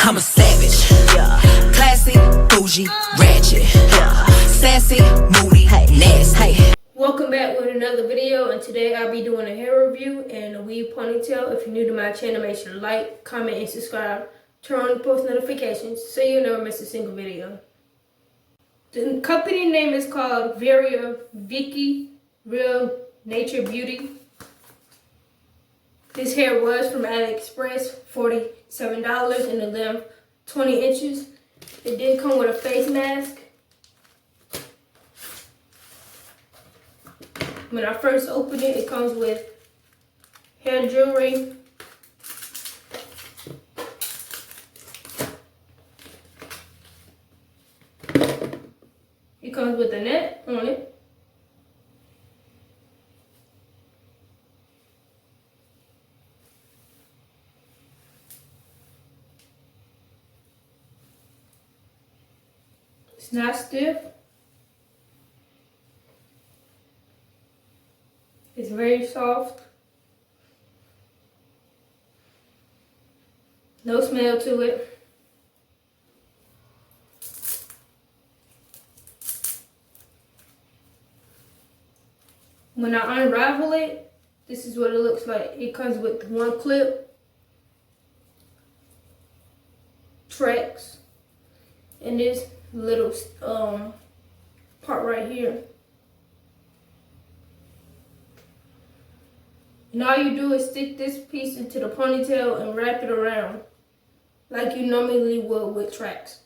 I'm a savage, yeah. Classy, bougie, ratchet, yeah. Sassy, moody, nasty. Welcome back with another video, and today I'll be doing a hair review and a weave ponytail. If you're new to my channel, make sure to like, comment, and subscribe. Turn on post notifications so you'll never miss a single video. The company name is called Veravicky Real Nature Beauty. This hair was from AliExpress, $47, and the length 20 inches. It did come with a face mask. When I first opened it, it comes with hair jewelry, it comes with a net on it. It's not stiff. It's very soft. No smell to it. When I unravel it, this is what it looks like. It comes with one clip, tracks, and this little part right here. And all you do is stick this piece into the ponytail and wrap it around like you normally would with tracks.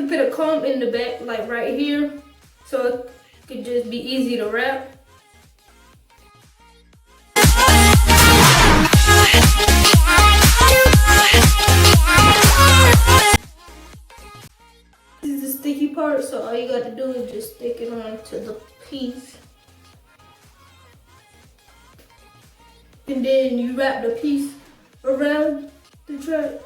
Put a comb in the back, like right here, so it could just be easy to wrap. This is the sticky part, so all you got to do is just stick it onto the piece. And then you wrap the piece around the track.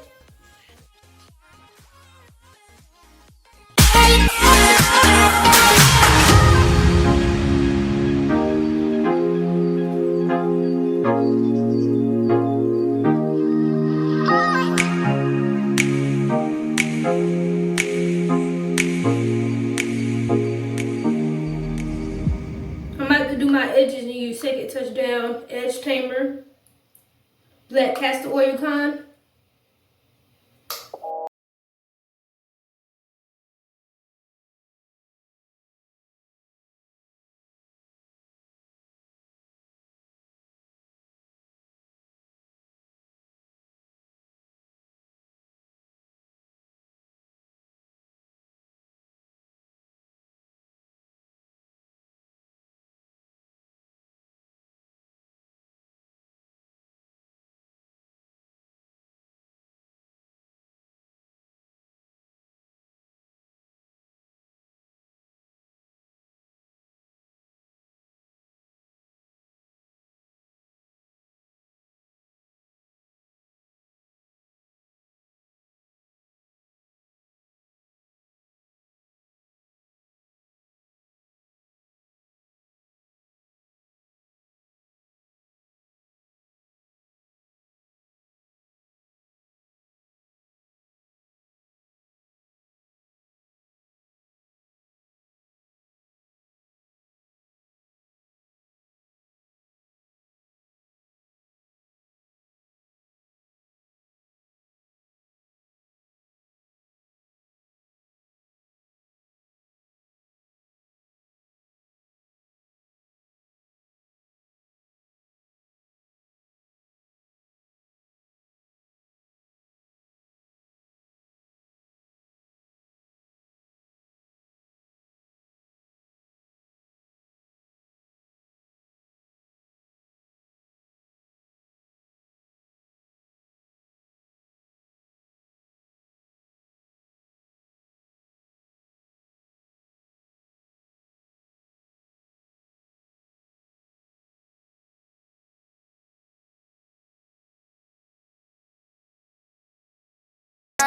My edges and use Second Touchdown Edge Tamer Black Castor Oil Con.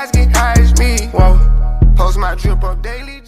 guys get high as me. Whoa, post my drip up daily.